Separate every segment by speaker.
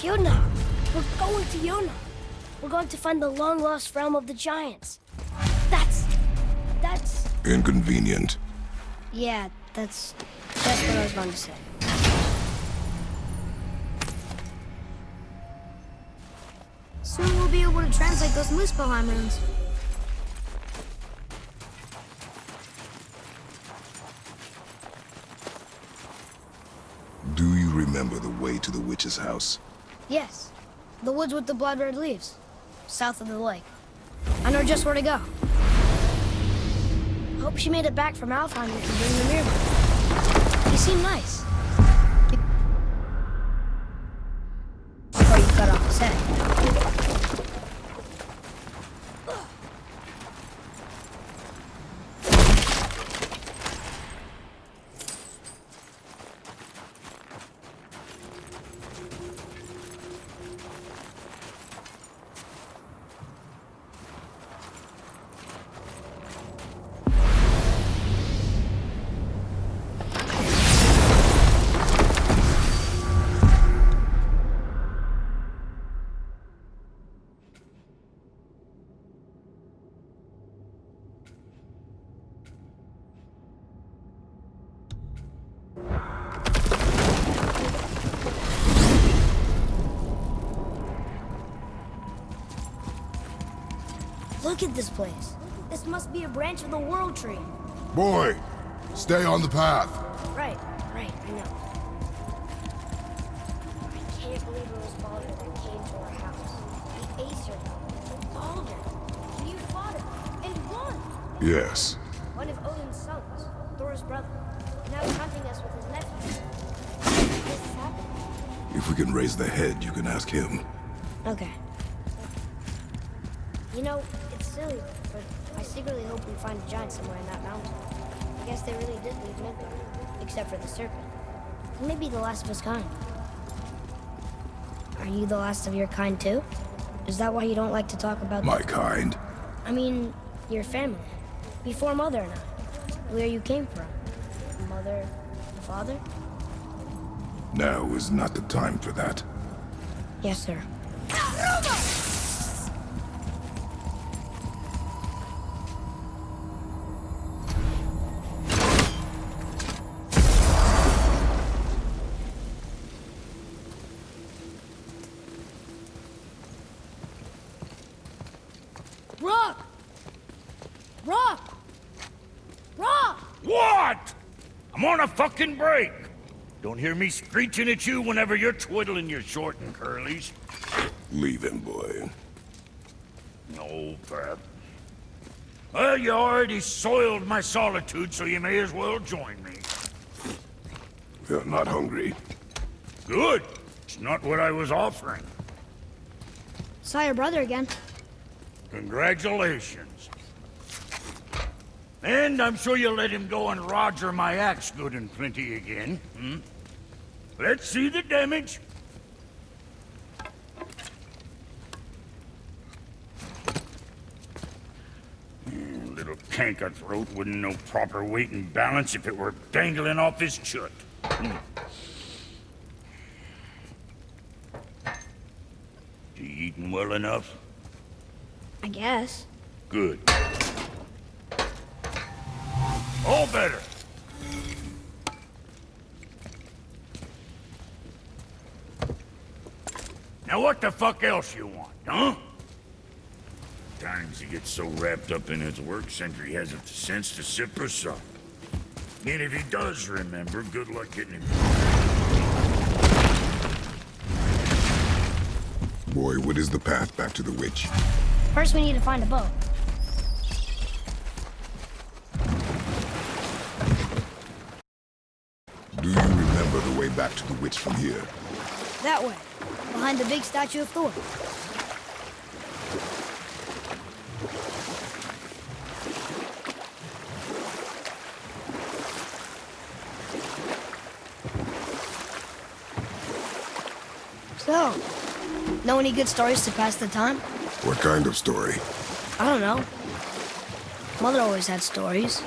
Speaker 1: Yuna! We're going to Yuna! We're going to find the long-lost realm of the giants. That's...
Speaker 2: Inconvenient.
Speaker 1: Yeah, that's what I was going to say.
Speaker 3: Soon we'll be able to translate those Muspelheim runes.
Speaker 2: Do you remember the way to the witch's house?
Speaker 1: Yes. The woods with the blood-red leaves. South of the lake. I know just where to go. Hope she made it back from Alfheim and can bring the mirror. You seem nice. Before you cut off his head. Look at this place. This must be a branch of the World Tree.
Speaker 2: Boy, stay on the path.
Speaker 1: Right, I know. I can't believe it was Baldur that came to our house. The Aesir, though. Baldur. You fought him, and won!
Speaker 2: Yes.
Speaker 1: One of Odin's sons, Thor's brother. And now he's hunting us with his nephew. This is happening.
Speaker 2: If we can raise the head, you can ask him.
Speaker 1: Okay. You know, it's silly, but I secretly hope we find a giant somewhere in that mountain. I guess they really did leave Midgard, except for the serpent. Maybe the last of his kind. Are you the last of your kind too? Is that why you don't like to talk about
Speaker 2: My kind?
Speaker 1: I mean, your family. Before Mother and I. Where you came from. Mother, father?
Speaker 2: Now is not the time for that.
Speaker 1: Yes, sir. Rock! Rock! Rock!
Speaker 4: What? I'm on a fucking break. Don't hear me screeching at you whenever you're twiddling your short and curlies.
Speaker 2: Leave him, boy.
Speaker 4: No, Pep. Well, you already soiled my solitude, so you may as well join me.
Speaker 2: You're not hungry.
Speaker 4: Good. It's not what I was offering.
Speaker 3: Saw your brother again.
Speaker 4: Congratulations. And I'm sure you'll let him go and Roger my axe good and plenty again, hmm? Let's see the damage. Little canker throat wouldn't know proper weight and balance if it were dangling off his chut. You eating well enough?
Speaker 3: I guess.
Speaker 4: Good. All better. Now what the fuck else you want, huh? Times he gets so wrapped up in his work, Sentry hasn't the sense to sip or sup. And if he does remember, good luck getting him.
Speaker 2: Boy, what is the path back to the witch?
Speaker 1: First we need to find a boat.
Speaker 2: Do you remember the way back to the witch from here?
Speaker 1: That way. Behind the big statue of Thor. So, know any good stories to pass the time?
Speaker 2: What kind of story?
Speaker 1: I don't know. Mother always had stories.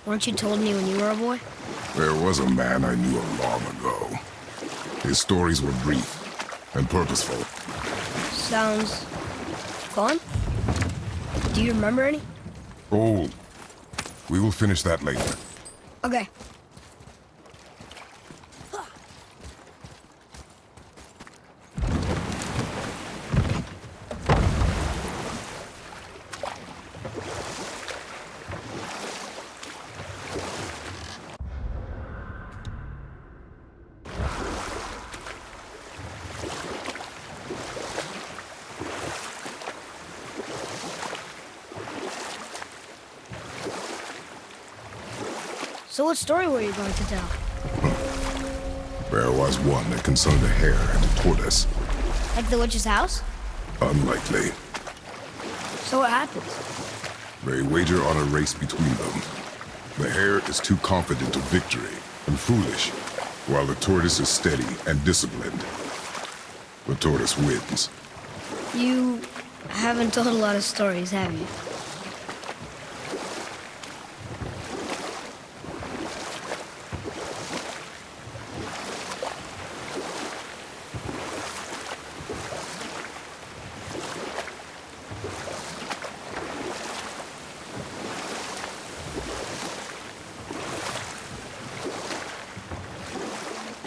Speaker 1: Weren't you told me when you were a boy?
Speaker 2: There was a man I knew long ago. His stories were brief, and purposeful.
Speaker 1: Sounds fun. Do you remember any?
Speaker 2: Oh, we will finish that later.
Speaker 1: Okay. So what story were you going to tell?
Speaker 2: There was one that concerned a hare and a tortoise.
Speaker 1: Like the witch's house?
Speaker 2: Unlikely.
Speaker 1: So what happens?
Speaker 2: They wager on a race between them. The hare is too confident of victory and foolish, while the tortoise is steady and disciplined. The tortoise wins.
Speaker 1: You haven't told a lot of stories, have you?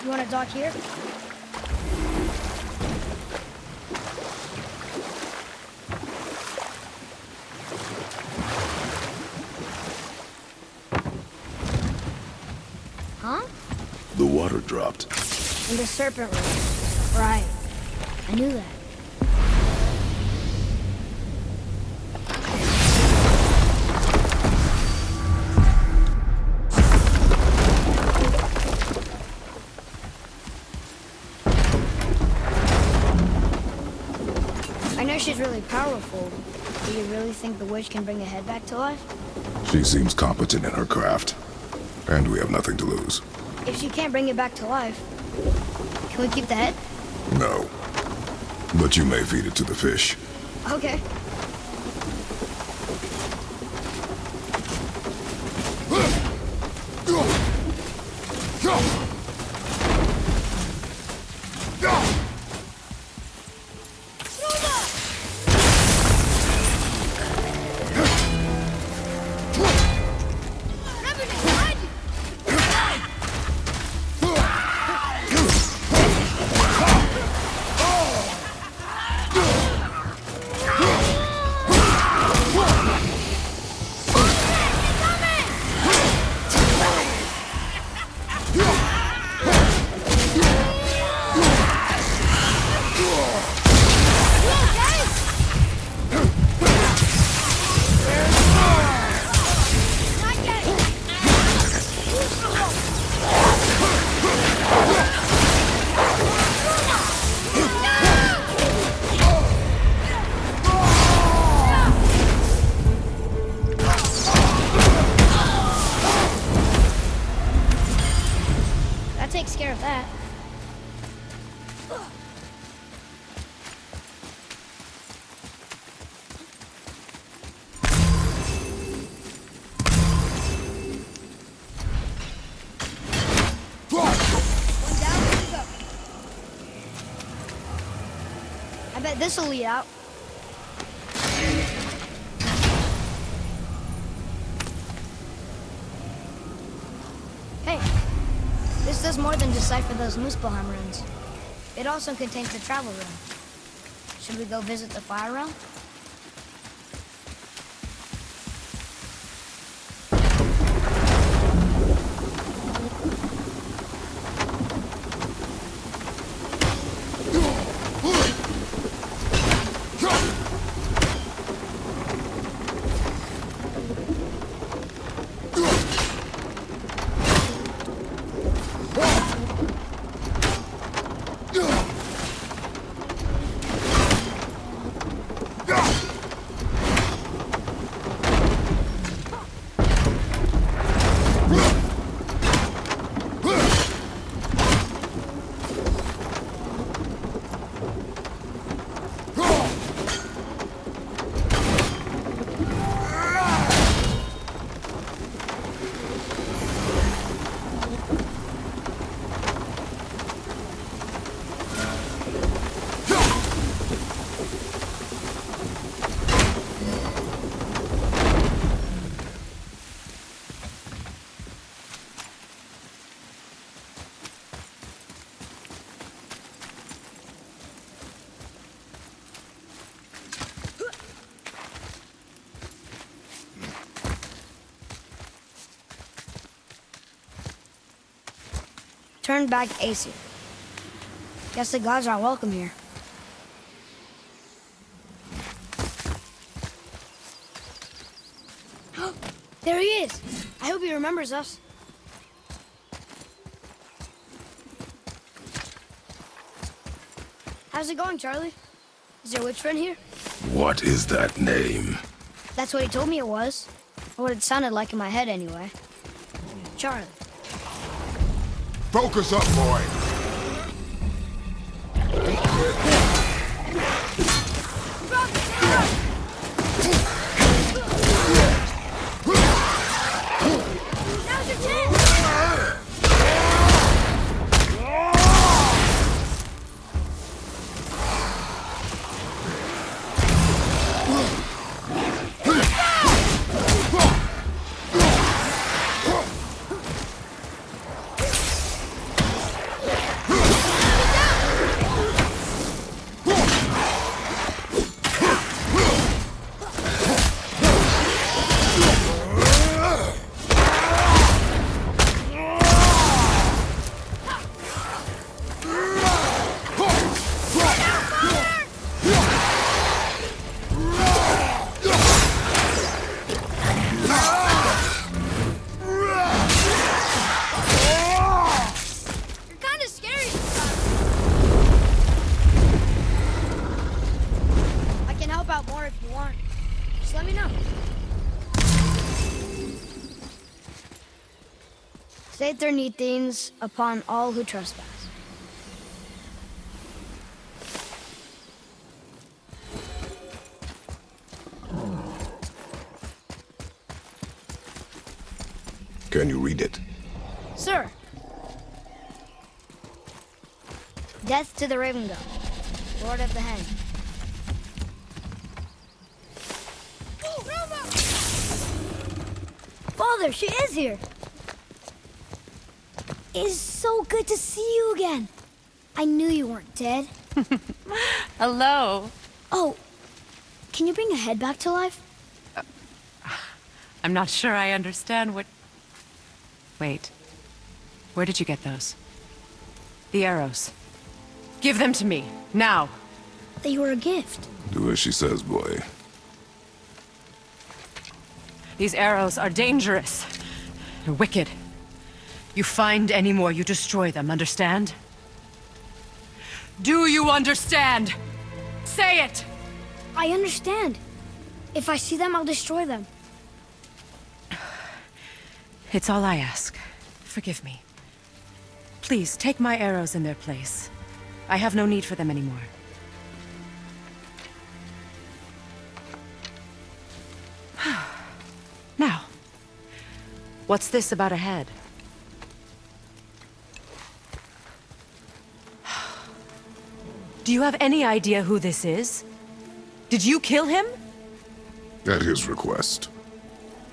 Speaker 1: You want to dock here? Huh?
Speaker 2: The water dropped.
Speaker 1: In the serpent room. Right. I knew that. I know she's really powerful. Do you really think the witch can bring a head back to life?
Speaker 2: She seems competent in her craft, and we have nothing to lose.
Speaker 1: If she can't bring it back to life, can we keep the head?
Speaker 2: No. But you may feed it to the fish.
Speaker 1: Okay. That takes care of that. I bet this'll lead out. Hey, this does more than decipher those Muspelheim runes. It also contains the travel rune. Should we go visit the Fire Realm? returned back to Aesir. Guess the gods aren't welcome here. There he is! I hope he remembers us. How's it going, Charlie? Is your witch friend here?
Speaker 2: What is that name?
Speaker 1: That's what he told me it was. Or what it sounded like in my head, anyway. Charlie.
Speaker 2: Focus up, boy!
Speaker 1: Now's your chance! Saeternithines upon all who trespass.
Speaker 2: Can you read it?
Speaker 1: Sir. Death to the Raven God, Lord of the Hang. Father, she is here. It is so good to see you again. I knew you weren't dead.
Speaker 5: Hello.
Speaker 1: Oh, can you bring a head back to life?
Speaker 5: I'm not sure I understand what... Wait. Where did you get those? The arrows. Give them to me, now.
Speaker 1: They were a gift.
Speaker 2: Do as she says, boy.
Speaker 5: These arrows are dangerous. They're wicked. You find any more, you destroy them, understand? Do you understand? Say it!
Speaker 1: I understand. If I see them, I'll destroy them.
Speaker 5: It's all I ask. Forgive me. Please, take my arrows in their place. I have no need for them anymore. Now, what's this about a head? Do you have any idea who this is? Did you kill him?
Speaker 2: At his request.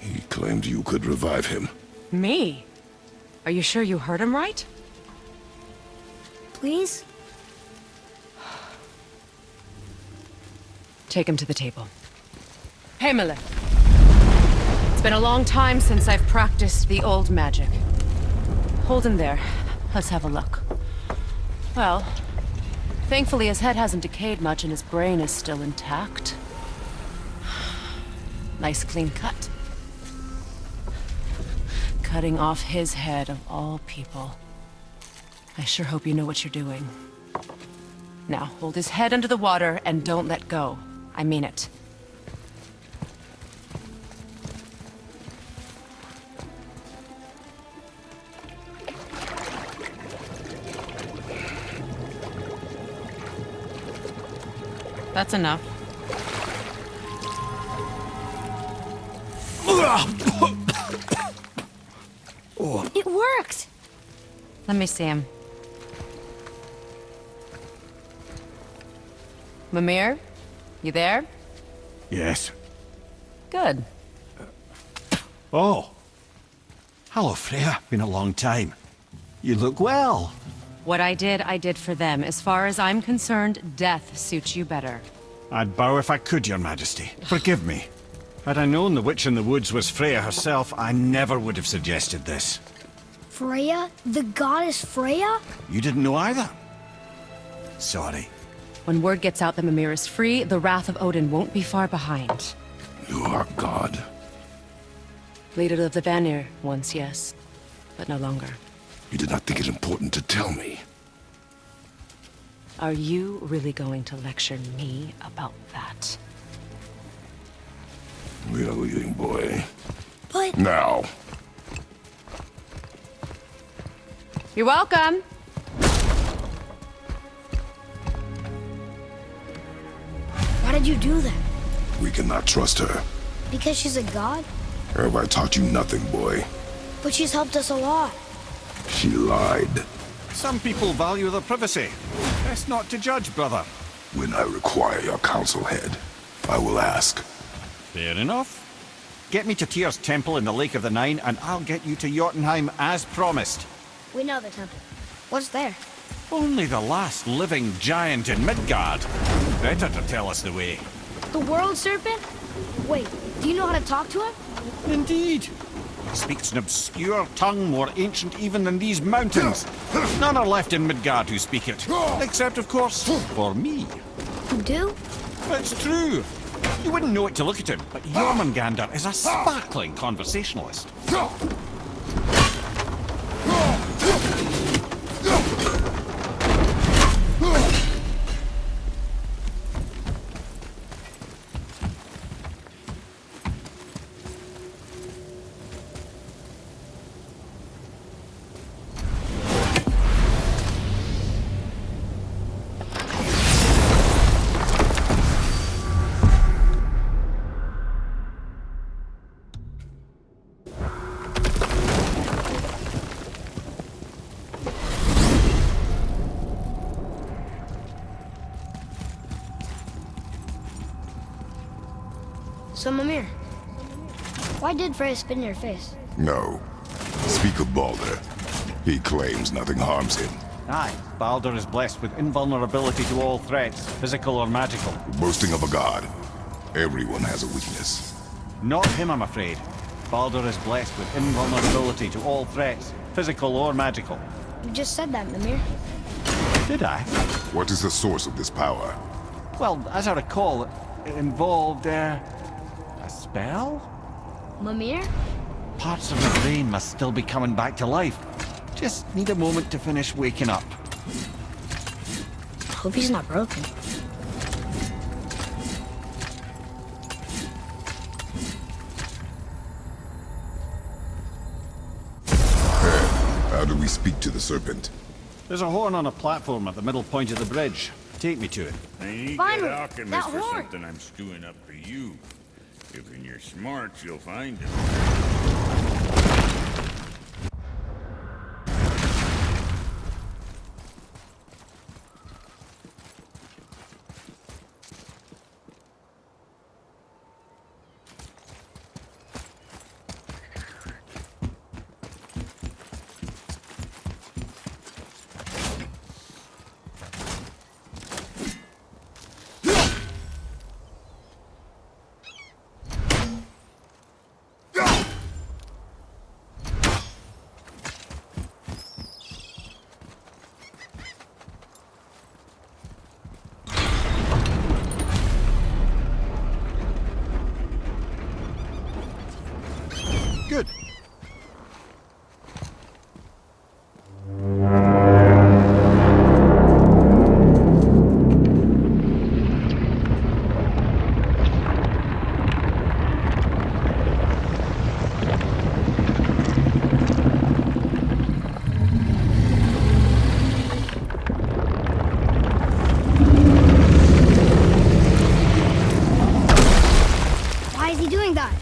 Speaker 2: He claimed you could revive him.
Speaker 5: Me? Are you sure you heard him right?
Speaker 1: Please?
Speaker 5: Take him to the table. Heimele. It's been a long time since I've practiced the old magic. Hold him there. Let's have a look. Well, thankfully his head hasn't decayed much and his brain is still intact. Nice clean cut. Cutting off his head of all people. I sure hope you know what you're doing. Now, hold his head under the water and don't let go. I mean it. That's enough.
Speaker 1: It worked!
Speaker 5: Let me see him. Mimir? You there?
Speaker 6: Yes.
Speaker 5: Good.
Speaker 6: Oh. Hello, Freya. Been a long time. You look well.
Speaker 5: What I did for them. As far as I'm concerned, death suits you better.
Speaker 6: I'd bow if I could, Your Majesty. Forgive me. Had I known the witch in the woods was Freya herself, I never would have suggested this.
Speaker 3: Freya? The goddess Freya?
Speaker 6: You didn't know either? Sorry.
Speaker 5: When word gets out that Mimir is free, the wrath of Odin won't be far behind.
Speaker 2: You are God.
Speaker 5: Leader of the Vanir, once yes, but no longer.
Speaker 2: You did not think it important to tell me.
Speaker 5: Are you really going to lecture me about that?
Speaker 2: We are leaving, boy.
Speaker 3: But
Speaker 2: Now.
Speaker 5: You're welcome!
Speaker 3: why did you do that?
Speaker 2: We cannot trust her.
Speaker 3: Because she's a god?
Speaker 2: Have I taught you nothing, boy?
Speaker 3: But she's helped us a lot.
Speaker 2: She lied.
Speaker 6: Some people value their privacy. Best not to judge, brother.
Speaker 2: When I require your counsel, head, I will ask.
Speaker 6: Fair enough. Get me to Tyr's temple in the Lake of the Nine, and I'll get you to Jotunheim as promised.
Speaker 1: We know the temple. What's there?
Speaker 6: Only the last living giant in Midgard. Better to tell us the way.
Speaker 3: The world serpent? Wait, do you know how to talk to him?
Speaker 6: Indeed. He speaks an obscure tongue more ancient even than these mountains. None are left in Midgard who speak it. Except, of course, for me.
Speaker 3: You do?
Speaker 6: It's true. You wouldn't know it to look at him, but Jormungandr is a sparkling conversationalist.
Speaker 1: So, Mimir, why did Freya spit in your face?
Speaker 2: No. Speak of Baldur. He claims nothing harms him.
Speaker 6: Aye, Baldur is blessed with invulnerability to all threats, physical or magical.
Speaker 2: Boasting of a god. Everyone has a weakness.
Speaker 6: Not him, I'm afraid. Baldur is blessed with invulnerability to all threats, physical or magical.
Speaker 1: You just said that, Mimir.
Speaker 6: Did I?
Speaker 2: What is the source of this power?
Speaker 6: Well, as I recall, it involved, a spell?
Speaker 1: Mimir?
Speaker 6: Parts of my brain must still be coming back to life. Just need a moment to finish waking up.
Speaker 1: Hope he's not broken.
Speaker 2: How do we speak to the serpent?
Speaker 6: There's a horn on a platform at the middle point of the bridge. Take me to it.
Speaker 4: I need
Speaker 3: Finally,
Speaker 4: that alchemist
Speaker 3: that
Speaker 4: for
Speaker 3: horn.
Speaker 4: something I'm stewing up for you. If in your smarts, you'll find it.
Speaker 6: Good.
Speaker 3: Why is he doing that?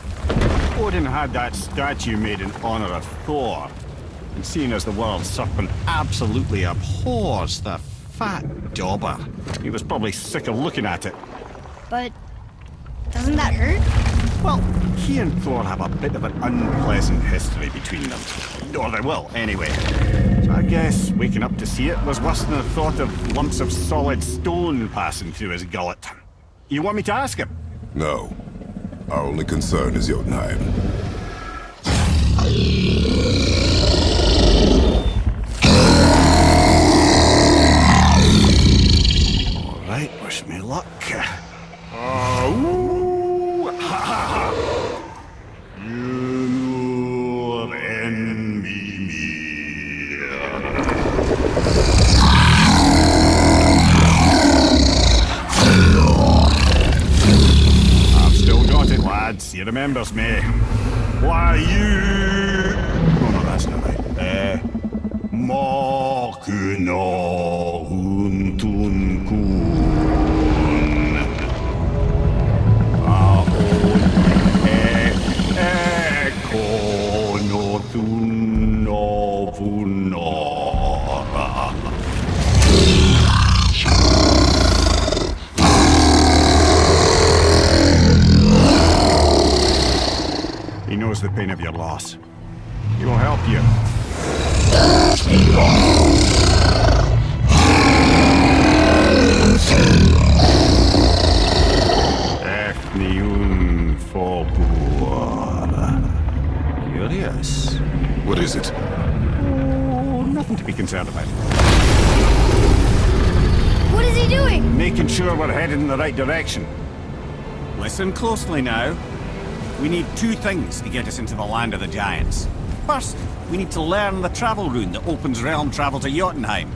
Speaker 7: Odin had that statue made in honor of Thor. And seeing as the world serpent absolutely abhors the fat dauber, he was probably sick of looking at it.
Speaker 3: But doesn't that hurt?
Speaker 7: Well, he and Thor have a bit of an unpleasant history between them. Or they will, anyway. So I guess waking up to see it was worse than the thought of lumps of solid stone passing through his gullet. You want me to ask him?
Speaker 2: No. Our only concern is Jotunheim.
Speaker 7: luck. Oh, ha ha ha! You envy me. I've still got it, lads. He remembers me. Why, you... Oh, no, that's not right. Makuna Huntun Kun. Ahon Ekonotun Novunora. He knows the pain of your loss. He will help you. Ethniun Fobuar. Curious.
Speaker 2: What is it?
Speaker 7: Oh, nothing to be concerned about.
Speaker 3: What is he doing?
Speaker 7: Making sure we're headed in the right direction. Listen closely now. We need two things to get us into the land of the giants. First, we need to learn the travel rune that opens realm travel to Jotunheim.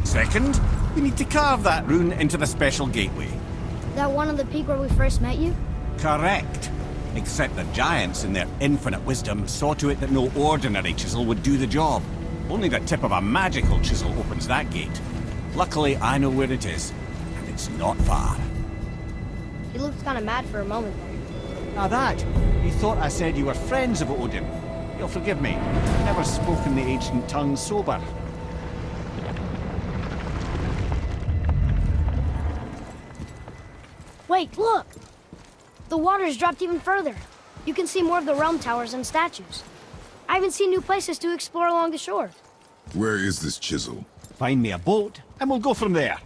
Speaker 7: Second, we need to carve that rune into the special gateway.
Speaker 3: That one on the peak where we first met you?
Speaker 7: Correct. Except the giants, in their infinite wisdom, saw to it that no ordinary chisel would do the job. Only the tip of a magical chisel opens that gate. Luckily, I know where it is, and it's not far.
Speaker 1: He looked kind of mad for a moment there.
Speaker 7: Now that, you thought I said you were friends of Odin. You'll forgive me. I've never spoken the ancient tongue sober.
Speaker 1: Wait, look! The water's dropped even further. You can see more of the realm towers and statues. I haven't seen new places to explore along the shore.
Speaker 2: Where is this chisel?
Speaker 7: Find me a boat, and we'll go from there.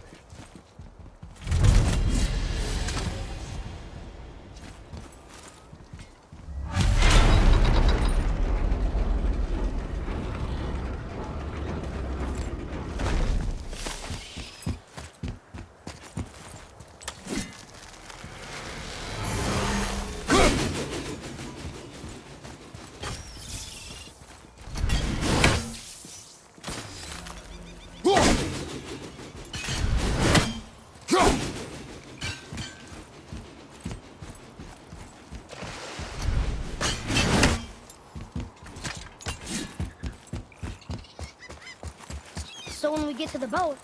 Speaker 1: So when we get to the boat,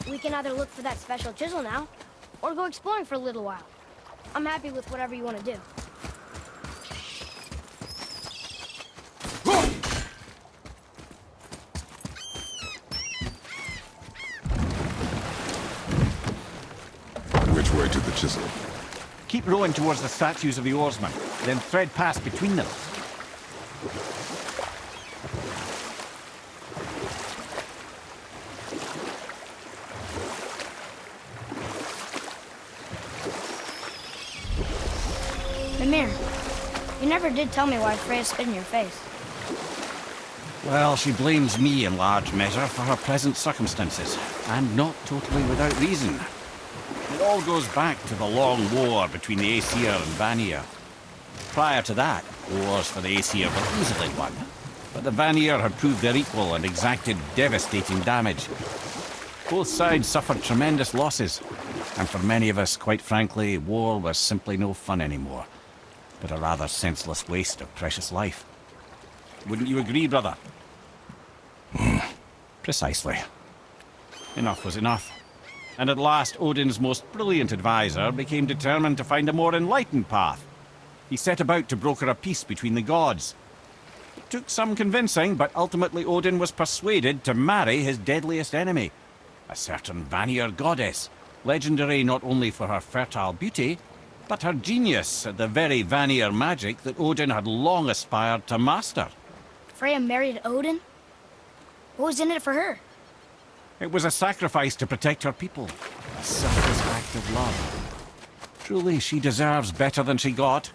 Speaker 1: we can either look for that special chisel now, or go exploring for a little while. I'm happy with whatever you want to do.
Speaker 2: Which way to the chisel?
Speaker 7: Keep rowing towards the statues of the oarsmen, then thread past between them.
Speaker 1: Mimir, you never did tell me why Freya spit in your face.
Speaker 6: Well, she blames me in large measure for her present circumstances, and not totally without reason. It all goes back to the long war between the Aesir and Vanir. Prior to that, wars for the Aesir were easily won, but the Vanir had proved their equal and exacted devastating damage. Both sides suffered tremendous losses, and for many of us, quite frankly, war was simply no fun anymore, but a rather senseless waste of precious life. Wouldn't you agree, brother? Precisely. Enough was enough. And at last, Odin's most brilliant advisor became determined to find a more enlightened path. He set about to broker a peace between the gods. It took some convincing, but ultimately Odin was persuaded to marry his deadliest enemy, a certain Vanir goddess, legendary not only for her fertile beauty, but her genius at the very Vanir magic that Odin had long aspired to master.
Speaker 1: Freya married Odin? What was in it for her?
Speaker 6: It was a sacrifice to protect her people. A act of love. Truly, she deserves better than she got.